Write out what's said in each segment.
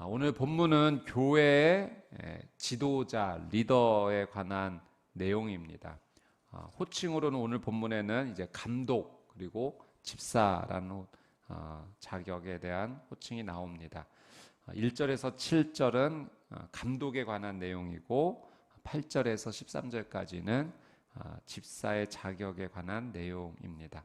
오늘 본문은 교회의 지도자, 리더에 관한 내용입니다. 호칭으로는 오늘 본문에는 이제 감독 그리고 집사라는 자격에 대한 호칭이 나옵니다. 1절에서 7절은 감독에 관한 내용이고 8절에서 13절까지는 집사의 자격에 관한 내용입니다.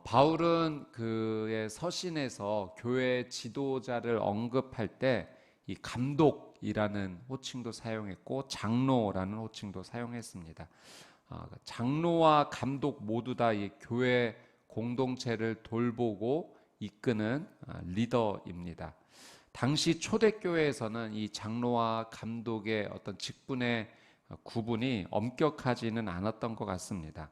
바울은 그의 서신에서 교회 지도자를 언급할 때 이 감독이라는 호칭도 사용했고 장로라는 호칭도 사용했습니다. 장로와 감독 모두 다 이 교회 공동체를 돌보고 이끄는 리더입니다. 당시 초대교회에서는 이 장로와 감독의 어떤 직분의 구분이 엄격하지는 않았던 것 같습니다.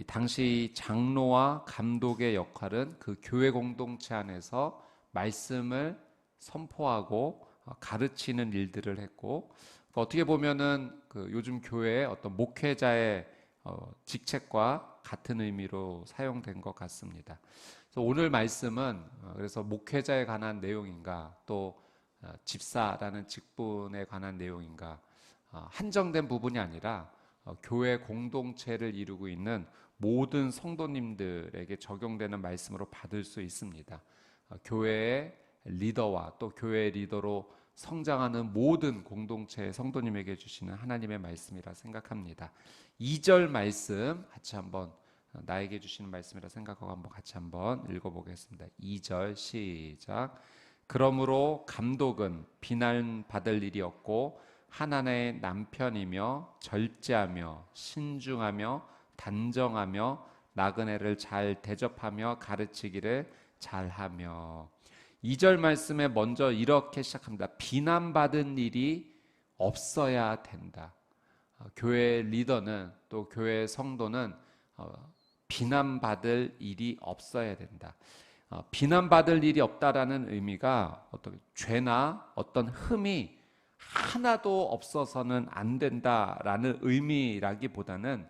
당시 장로와 감독의 역할은 그 교회 공동체 안에서 말씀을 선포하고 가르치는 일들을 했고, 어떻게 보면은 그 요즘 교회의 어떤 목회자의 직책과 같은 의미로 사용된 것 같습니다. 그래서 오늘 말씀은 그래서 목회자에 관한 내용인가, 또 집사라는 직분에 관한 내용인가, 한정된 부분이 아니라 교회 공동체를 이루고 있는 모든 성도님들에게 적용되는 말씀으로 받을 수 있습니다. 교회의 리더와 또 교회의 리더로 성장하는 모든 공동체의 성도님에게 주시는 하나님의 말씀이라 생각합니다. 2절 말씀 같이 한번 나에게 주시는 말씀이라 생각하고 한번 같이 한번 읽어보겠습니다. 2절 시작. 그러므로 감독은 비난받을 일이 없고 하나님의 남편이며 절제하며 신중하며 단정하며 나그네를 잘 대접하며 가르치기를 잘하며. 2절 말씀에 먼저 이렇게 시작합니다. 비난받은 일이 없어야 된다. 교회 리더는 또 교회 성도는 비난받을 일이 없어야 된다. 비난받을 일이 없다라는 의미가 어떤 죄나 어떤 흠이 하나도 없어서는 안 된다라는 의미라기보다는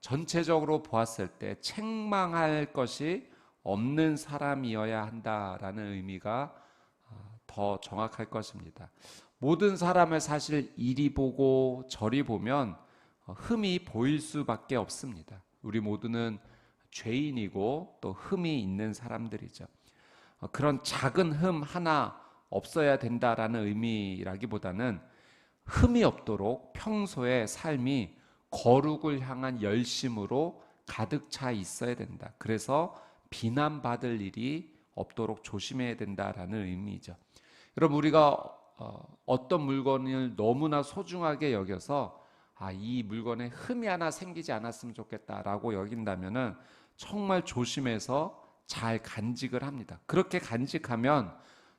전체적으로 보았을 때 책망할 것이 없는 사람이어야 한다라는 의미가 더 정확할 것입니다. 모든 사람을 사실 이리 보고 저리 보면 흠이 보일 수밖에 없습니다. 우리 모두는 죄인이고 또 흠이 있는 사람들이죠. 그런 작은 흠 하나 없어야 된다라는 의미라기보다는 흠이 없도록 평소에 삶이 거룩을 향한 열심으로 가득 차 있어야 된다. 그래서 비난받을 일이 없도록 조심해야 된다라는 의미죠. 여러분, 우리가 어떤 물건을 너무나 소중하게 여겨서 이 물건에 흠이 하나 생기지 않았으면 좋겠다라고 여긴다면은 정말 조심해서 잘 간직을 합니다. 그렇게 간직하면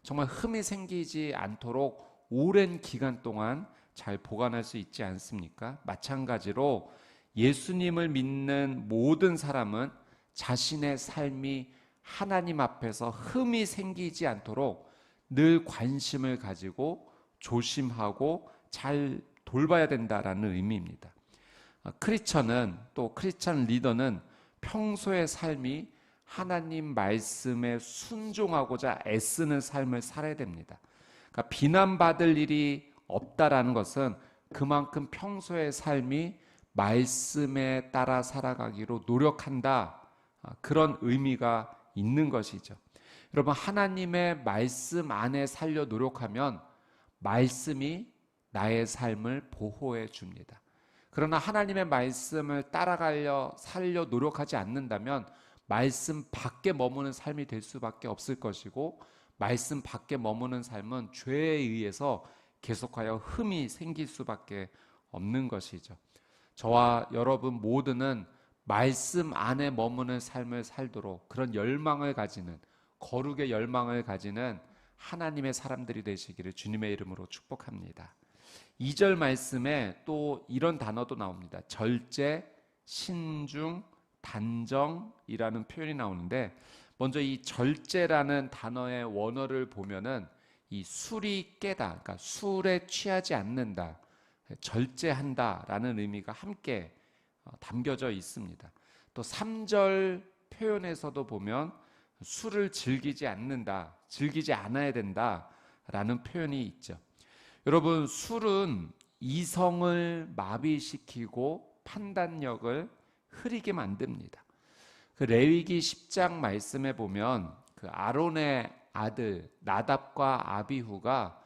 정말 흠이 생기지 않도록 오랜 기간 동안 잘 보관할 수 있지 않습니까? 마찬가지로 예수님을 믿는 모든 사람은 자신의 삶이 하나님 앞에서 흠이 생기지 않도록 늘 관심을 가지고 조심하고 잘 돌봐야 된다라는 의미입니다. 크리스천은 또 크리스천 리더는 평소의 삶이 하나님 말씀에 순종하고자 애쓰는 삶을 살아야 됩니다. 그러니까 비난받을 일이 없다라는 것은 그만큼 평소의 삶이 말씀에 따라 살아가기로 노력한다, 그런 의미가 있는 것이죠. 여러분, 하나님의 말씀 안에 살려 노력하면 말씀이 나의 삶을 보호해 줍니다. 그러나 하나님의 말씀을 따라가려 살려 노력하지 않는다면 말씀 밖에 머무는 삶이 될 수밖에 없을 것이고, 말씀 밖에 머무는 삶은 죄에 의해서 계속하여 흠이 생길 수밖에 없는 것이죠. 저와 여러분 모두는 말씀 안에 머무는 삶을 살도록 그런 열망을 가지는, 거룩의 열망을 가지는 하나님의 사람들이 되시기를 주님의 이름으로 축복합니다. 2절 말씀에 또 이런 단어도 나옵니다. 절제, 신중, 단정이라는 표현이 나오는데, 먼저 이 절제라는 단어의 원어를 보면은 이 술이 깨다, 그러니까 술에 취하지 않는다, 절제한다라는 의미가 함께 담겨져 있습니다. 또 3절 표현에서도 보면 술을 즐기지 않는다, 즐기지 않아야 된다, 라는 표현이 있죠. 여러분, 술은 이성을 마비시키고 판단력을 흐리게 만듭니다. 그 레위기 10장 말씀에 보면 그 아론의 아들 나답과 아비후가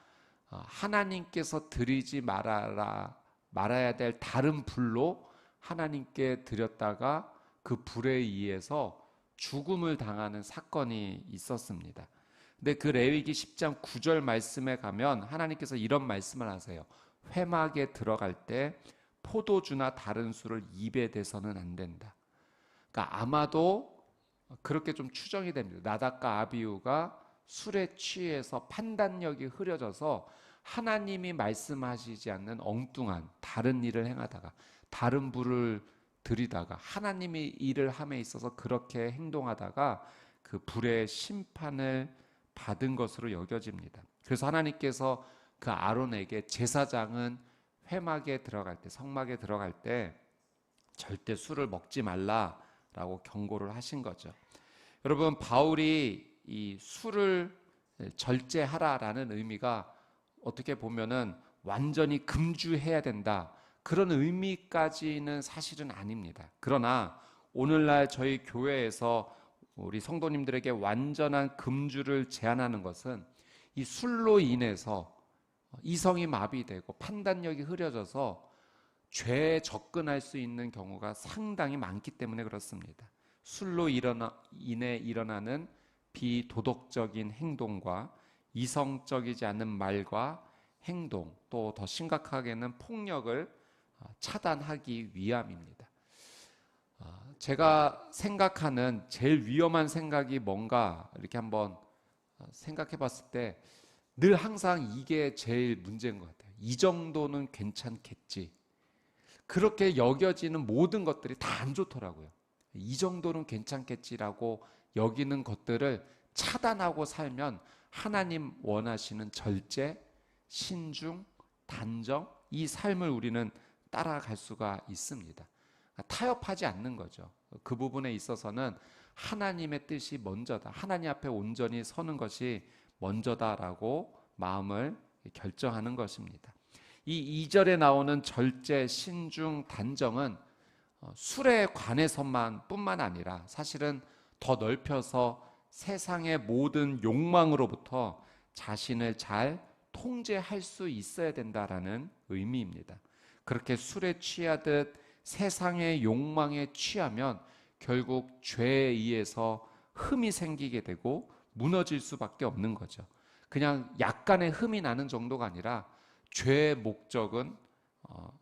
하나님께서 드리지 말아야 될 다른 불로 하나님께 드렸다가 그 불에 의해서 죽음을 당하는 사건이 있었습니다. 근데 그 레위기 10장 9절 말씀에 가면 하나님께서 이런 말씀을 하세요. 회막에 들어갈 때 포도주나 다른 술을 입에 대서는 안 된다. 그러니까 아마도 그렇게 좀 추정이 됩니다. 나답과 아비후가 술에 취해서 판단력이 흐려져서 하나님이 말씀하시지 않는 엉뚱한 다른 일을 행하다가 다른 불을 들이다가 하나님이 일을 함에 있어서 그렇게 행동하다가 그 불의 심판을 받은 것으로 여겨집니다. 그래서 하나님께서 그 아론에게 제사장은 회막에 들어갈 때, 성막에 들어갈 때 절대 술을 먹지 말라라고 경고를 하신 거죠. 여러분, 바울이 이 술을 절제하라라는 의미가 어떻게 보면은 완전히 금주해야 된다, 그런 의미까지는 사실은 아닙니다. 그러나 오늘날 저희 교회에서 우리 성도님들에게 완전한 금주를 제안하는 것은 이 술로 인해서 이성이 마비되고 판단력이 흐려져서 죄에 접근할 수 있는 경우가 상당히 많기 때문에 그렇습니다. 술로 인해 일어나는 비도덕적인 행동과 이성적이지 않은 말과 행동, 또 더 심각하게는 폭력을 차단하기 위함입니다. 제가 생각하는 제일 위험한 생각이 뭔가 이렇게 한번 생각해 봤을 때 늘 항상 이게 제일 문제인 것 같아요. 이 정도는 괜찮겠지. 그렇게 여겨지는 모든 것들이 다 안 좋더라고요. 이 정도는 괜찮겠지라고 여기는 것들을 차단하고 살면 하나님 원하시는 절제, 신중, 단정, 이 삶을 우리는 따라갈 수가 있습니다. 타협하지 않는 거죠. 그 부분에 있어서는 하나님의 뜻이 먼저다. 하나님 앞에 온전히 서는 것이 먼저다라고 마음을 결정하는 것입니다. 이 2절에 나오는 절제, 신중, 단정은 술에 관해서만 뿐만 아니라 사실은 더 넓혀서 세상의 모든 욕망으로부터 자신을 잘 통제할 수 있어야 된다라는 의미입니다. 그렇게 술에 취하듯 세상의 욕망에 취하면 결국 죄에 의해서 흠이 생기게 되고 무너질 수밖에 없는 거죠. 그냥 약간의 흠이 나는 정도가 아니라 죄의 목적은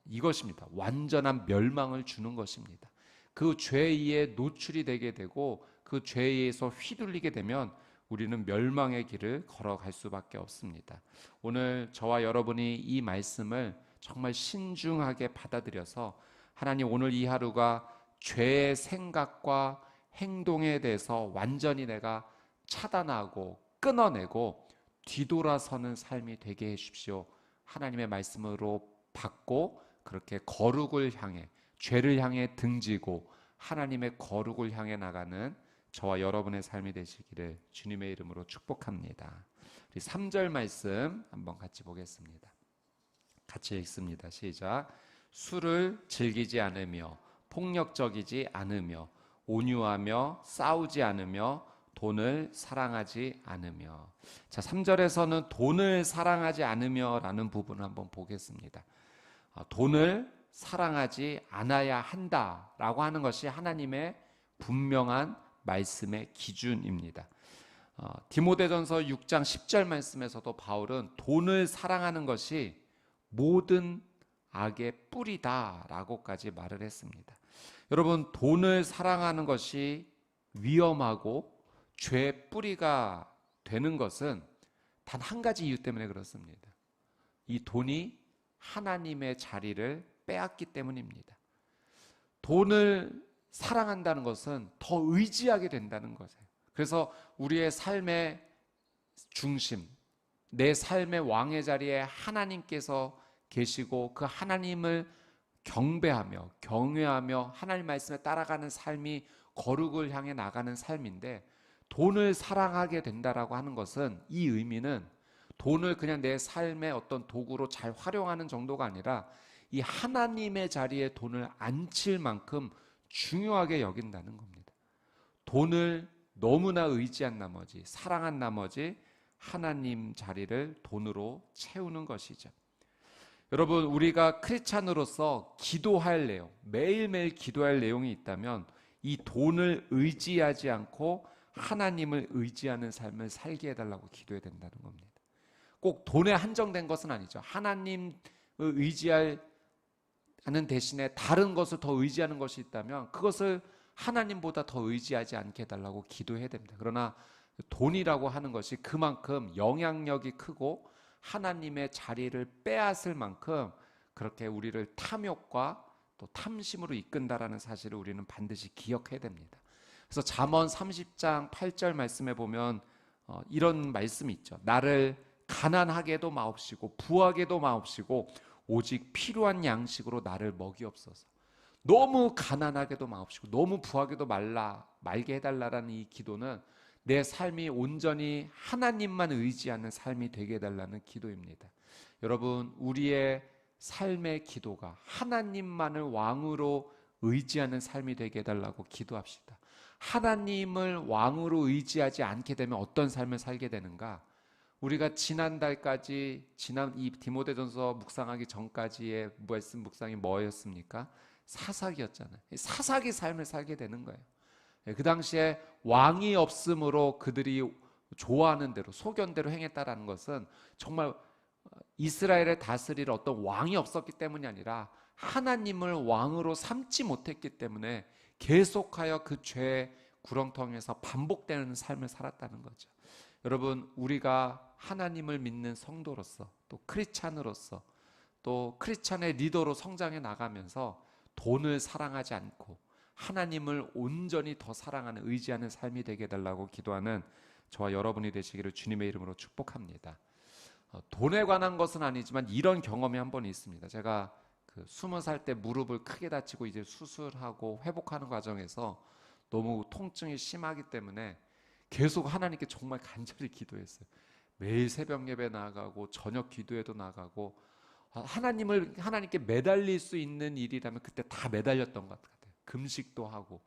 이것입니다. 완전한 멸망을 주는 것입니다. 그 죄에 의해 노출이 되게 되고 그 죄에 의해서 휘둘리게 되면 우리는 멸망의 길을 걸어갈 수밖에 없습니다. 오늘 저와 여러분이 이 말씀을 정말 신중하게 받아들여서 하나님, 오늘 이 하루가 죄의 생각과 행동에 대해서 완전히 내가 차단하고 끊어내고 뒤돌아서는 삶이 되게 해주십시오. 하나님의 말씀으로 받고 그렇게 거룩을 향해, 죄를 향해 등지고 하나님의 거룩을 향해 나가는 저와 여러분의 삶이 되시기를 주님의 이름으로 축복합니다. 우리 3절 말씀 한번 같이 보겠습니다. 같이 읽습니다. 시작. 술을 즐기지 않으며 폭력적이지 않으며 온유하며 싸우지 않으며 돈을 사랑하지 않으며. 자, 3절에서는 돈을 사랑하지 않으며 라는 부분을 한번 보겠습니다. 돈을 사랑하지 않아야 한다라고 하는 것이 하나님의 분명한 말씀의 기준입니다. 디모데전서 6장 10절 말씀에서도 바울은 돈을 사랑하는 것이 모든 악의 뿌리다라고까지 말을 했습니다. 여러분, 돈을 사랑하는 것이 위험하고 죄의 뿌리가 되는 것은 단 한 가지 이유 때문에 그렇습니다. 이 돈이 하나님의 자리를 빼앗기 때문입니다. 돈을 사랑한다는 것은 더 의지하게 된다는 것이에요. 그래서 우리의 삶의 중심, 내 삶의 왕의 자리에 하나님께서 계시고 그 하나님을 경배하며 경외하며 하나님 말씀에 따라가는 삶이 거룩을 향해 나가는 삶인데, 돈을 사랑하게 된다라고 하는 것은, 이 의미는 돈을 그냥 내 삶의 어떤 도구로 잘 활용하는 정도가 아니라 이 하나님의 자리에 돈을 앉힐 만큼 중요하게 여긴다는 겁니다. 돈을 너무나 의지한 나머지, 사랑한 나머지 하나님 자리를 돈으로 채우는 것이죠. 여러분, 우리가 크리스찬으로서 기도할 내용, 매일매일 기도할 내용이 있다면 이 돈을 의지하지 않고 하나님을 의지하는 삶을 살게 해달라고 기도해야 된다는 겁니다. 꼭 돈에 한정된 것은 아니죠. 하나님을 의지하는 대신에 다른 것을 더 의지하는 것이 있다면 그것을 하나님보다 더 의지하지 않게 해달라고 기도해야 됩니다. 그러나 돈이라고 하는 것이 그만큼 영향력이 크고 하나님의 자리를 빼앗을 만큼 그렇게 우리를 탐욕과 또 탐심으로 이끈다라는 사실을 우리는 반드시 기억해야 됩니다. 그래서 잠언 30장 8절 말씀에 보면 이런 말씀이 있죠. 나를 가난하게도 마옵시고 부하게도 마옵시고 오직 필요한 양식으로 나를 먹이옵소서. 너무 가난하게도 마옵시고 너무 부하게도 말게 해달라는 이 기도는 내 삶이 온전히 하나님만 의지하는 삶이 되게 해달라는 기도입니다. 여러분, 우리의 삶의 기도가 하나님만을 왕으로 의지하는 삶이 되게 해달라고 기도합시다. 하나님을 왕으로 의지하지 않게 되면 어떤 삶을 살게 되는가? 우리가 지난달까지 지난 이 디모데전서 묵상하기 전까지의 말씀 묵상이 뭐였습니까? 사사기였잖아요. 사사기 삶을 살게 되는 거예요. 그 당시에 왕이 없으므로 그들이 좋아하는 대로 소견대로 행했다라는 것은 정말 이스라엘을 다스릴 어떤 왕이 없었기 때문이 아니라 하나님을 왕으로 삼지 못했기 때문에 계속하여 그 죄의 구렁텅이에서 반복되는 삶을 살았다는 거죠. 여러분, 우리가 하나님을 믿는 성도로서 또 크리스찬으로서 또 크리스찬의 리더로 성장해 나가면서 돈을 사랑하지 않고 하나님을 온전히 더 사랑하는 의지하는 삶이 되게 해달라고 기도하는 저와 여러분이 되시기를 주님의 이름으로 축복합니다. 돈에 관한 것은 아니지만 이런 경험이 한 번 있습니다. 제가 20살 때 무릎을 크게 다치고 이제 수술하고 회복하는 과정에서 너무 통증이 심하기 때문에 계속 하나님께 정말 간절히 기도했어요. 매일 새벽 예배 나가고 저녁 기도회도 나가고 하나님께 매달릴 수 있는 일이라면 그때 다 매달렸던 것 같아요. 금식도 하고.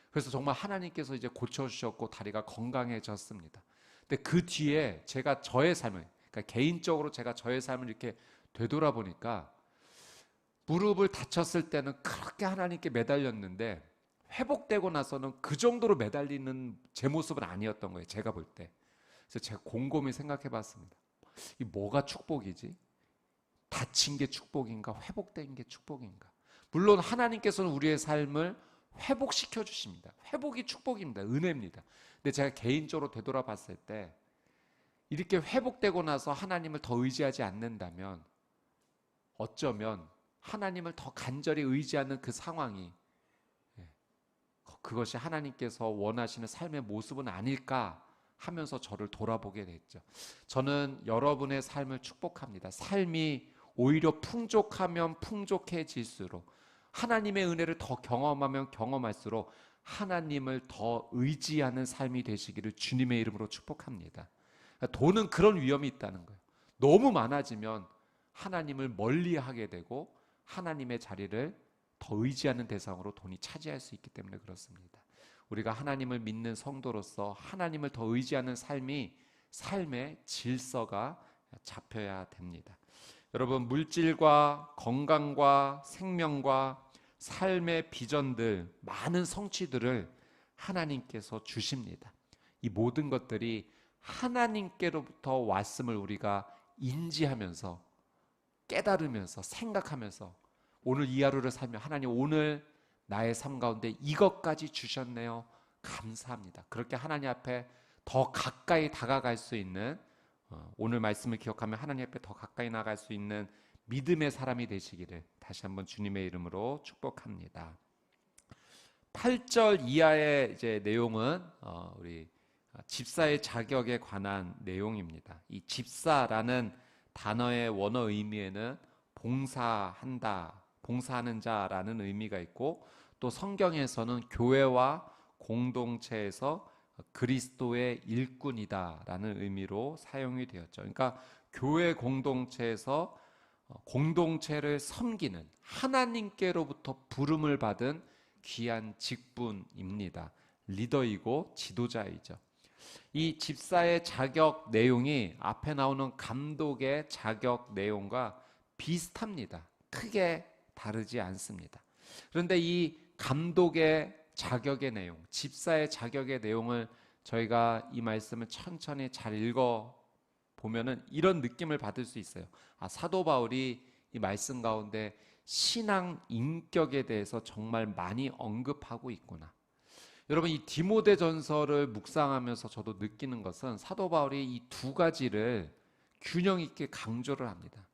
그래서 정말 하나님께서 이제 고쳐주셨고 다리가 건강해졌습니다. 근데 그 뒤에 제가 저의 삶을, 그러니까 개인적으로 제가 저의 삶을 이렇게 되돌아보니까 무릎을 다쳤을 때는 그렇게 하나님께 매달렸는데 회복되고 나서는 그 정도로 매달리는 제 모습은 아니었던 거예요. 제가 볼 때. 그래서 제가 곰곰이 생각해 봤습니다. 이 뭐가 축복이지? 다친 게 축복인가? 회복된 게 축복인가? 물론 하나님께서는 우리의 삶을 회복시켜 주십니다. 회복이 축복입니다. 은혜입니다. 근데 제가 개인적으로 되돌아봤을 때 이렇게 회복되고 나서 하나님을 더 의지하지 않는다면 어쩌면 하나님을 더 간절히 의지하는 그 상황이 그것이 하나님께서 원하시는 삶의 모습은 아닐까 하면서 저를 돌아보게 됐죠. 저는 여러분의 삶을 축복합니다. 삶이 오히려 풍족하면 풍족해질수록 하나님의 은혜를 더 경험하면 경험할수록 하나님을 더 의지하는 삶이 되시기를 주님의 이름으로 축복합니다. 돈은 그런 위험이 있다는 거예요. 너무 많아지면 하나님을 멀리하게 되고 하나님의 자리를 더 의지하는 대상으로 돈이 차지할 수 있기 때문에 그렇습니다. 우리가 하나님을 믿는 성도로서 하나님을 더 의지하는 삶의 질서가 잡혀야 됩니다. 여러분, 물질과 건강과 생명과 삶의 비전들, 많은 성취들을 하나님께서 주십니다. 이 모든 것들이 하나님께로부터 왔음을 우리가 인지하면서 깨달으면서 생각하면서 오늘 이 하루를 살며 하나님 오늘 나의 삶 가운데 이것까지 주셨네요. 감사합니다. 그렇게 하나님 앞에 더 가까이 다가갈 수 있는 오늘 말씀을 기억하며 하나님 앞에 더 가까이 나갈 수 있는 믿음의 사람이 되시기를 다시 한번 주님의 이름으로 축복합니다. 8절 이하의 이제 내용은 우리 집사의 자격에 관한 내용입니다. 이 집사라는 단어의 원어 의미에는 봉사한다, 봉사하는 자라는 의미가 있고 또 성경에서는 교회와 공동체에서 그리스도의 일꾼이다라는 의미로 사용이 되었죠. 그러니까 교회 공동체에서 공동체를 섬기는 하나님께로부터 부름을 받은 귀한 직분입니다. 리더이고 지도자이죠. 이 집사의 자격 내용이 앞에 나오는 감독의 자격 내용과 비슷합니다. 크게 다르지 않습니다. 그런데 이 감독의 자격의 내용, 집사의 자격의 내용을 저희가 이 말씀을 천천히 잘 읽어 보면은 이런 느낌을 받을 수 있어요. 사도 바울이 이 말씀 가운데 신앙 인격에 대해서 정말 많이 언급하고 있구나. 여러분, 이 디모데전서를 묵상하면서 저도 느끼는 것은 사도 바울이 이 두 가지를 균형 있게 강조를 합니다.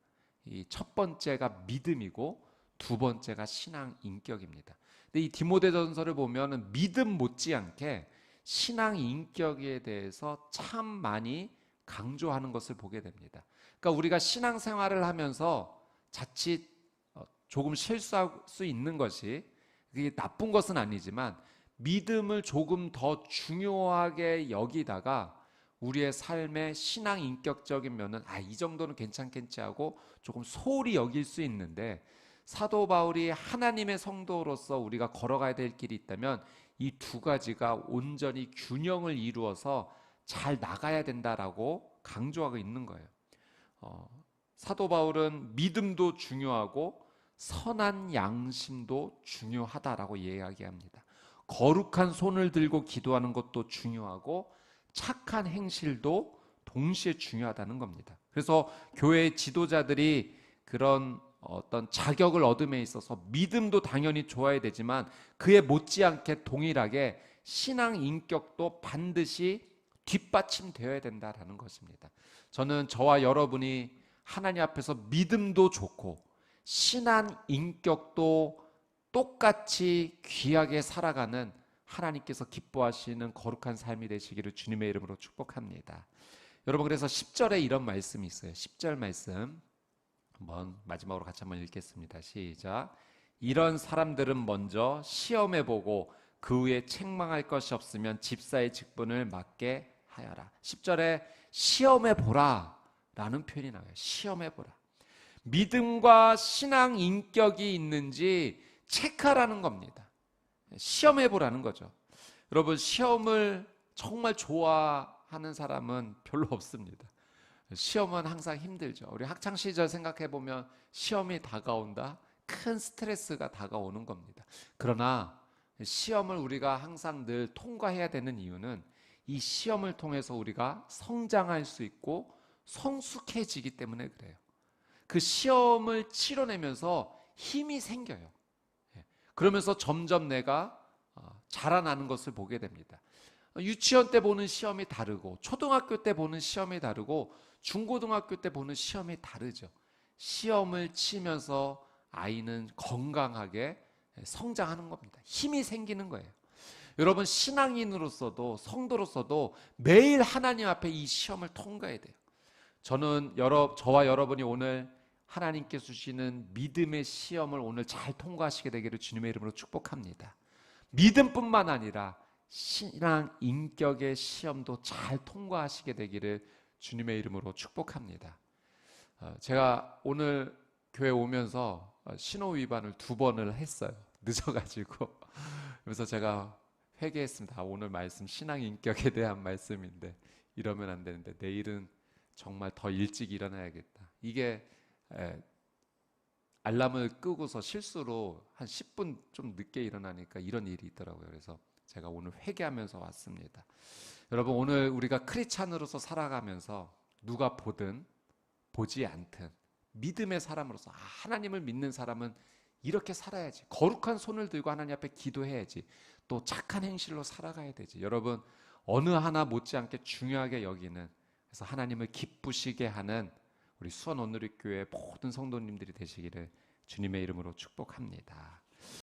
이 첫 번째가 믿음이고 두 번째가 신앙 인격입니다. 근데 이 디모데전서를 보면은 믿음 못지않게 신앙 인격에 대해서 참 많이 강조하는 것을 보게 됩니다. 그러니까 우리가 신앙생활을 하면서 자칫 조금 실수할 수 있는 것이, 그게 나쁜 것은 아니지만 믿음을 조금 더 중요하게 여기다가 우리의 삶의 신앙 인격적인 면은 이 정도는 괜찮겠지 하고 조금 소홀히 여길 수 있는데, 사도 바울이 하나님의 성도로서 우리가 걸어가야 될 길이 있다면 이 두 가지가 온전히 균형을 이루어서 잘 나가야 된다라고 강조하고 있는 거예요. 사도 바울은 믿음도 중요하고 선한 양심도 중요하다라고 이야기합니다. 거룩한 손을 들고 기도하는 것도 중요하고 착한 행실도 동시에 중요하다는 겁니다. 그래서 교회의 지도자들이 그런 어떤 자격을 얻음에 있어서 믿음도 당연히 좋아야 되지만 그에 못지않게 동일하게 신앙 인격도 반드시 뒷받침되어야 된다라는 것입니다. 저는 저와 여러분이 하나님 앞에서 믿음도 좋고 신앙 인격도 똑같이 귀하게 살아가는 하나님께서 기뻐하시는 거룩한 삶이 되시기를 주님의 이름으로 축복합니다. 여러분, 그래서 10절에 이런 말씀이 있어요. 10절 말씀 한번 마지막으로 같이 한번 읽겠습니다. 시작. 이런 사람들은 먼저 시험해보고 그 후에 책망할 것이 없으면 집사의 직분을 맡게 하여라. 10절에 시험해보라 라는 표현이 나와요. 시험해보라. 믿음과 신앙 인격이 있는지 체크하라는 겁니다. 시험해보라는 거죠. 여러분, 시험을 정말 좋아하는 사람은 별로 없습니다. 시험은 항상 힘들죠. 우리 학창시절 생각해보면 시험이 다가온다? 큰 스트레스가 다가오는 겁니다. 그러나 시험을 우리가 항상 늘 통과해야 되는 이유는 이 시험을 통해서 우리가 성장할 수 있고 성숙해지기 때문에 그래요. 그 시험을 치러내면서 힘이 생겨요. 그러면서 점점 내가 자라나는 것을 보게 됩니다. 유치원 때 보는 시험이 다르고 초등학교 때 보는 시험이 다르고 중고등학교 때 보는 시험이 다르죠. 시험을 치면서 아이는 건강하게 성장하는 겁니다. 힘이 생기는 거예요. 여러분, 신앙인으로서도 성도로서도 매일 하나님 앞에 이 시험을 통과해야 돼요. 저는 저와 여러분이 오늘 하나님께서 주시는 믿음의 시험을 오늘 잘 통과하시게 되기를 주님의 이름으로 축복합니다. 믿음뿐만 아니라 신앙 인격의 시험도 잘 통과하시게 되기를 주님의 이름으로 축복합니다. 제가 오늘 교회 오면서 신호 위반을 2번을 했어요. 늦어가지고. 그래서 제가 회개했습니다. 오늘 말씀 신앙 인격에 대한 말씀인데 이러면 안 되는데 내일은 정말 더 일찍 일어나야겠다. 이게 알람을 끄고서 실수로 한 10분 좀 늦게 일어나니까 이런 일이 있더라고요. 그래서 제가 오늘 회개하면서 왔습니다. 여러분, 오늘 우리가 크리스찬으로서 살아가면서 누가 보든 보지 않든 믿음의 사람으로서 하나님을 믿는 사람은 이렇게 살아야지. 거룩한 손을 들고 하나님 앞에 기도해야지. 또 착한 행실로 살아가야 되지. 여러분, 어느 하나 못지않게 중요하게 여기는, 그래서 하나님을 기쁘시게 하는 우리 수원 온누리교회 모든 성도님들이 되시기를 주님의 이름으로 축복합니다.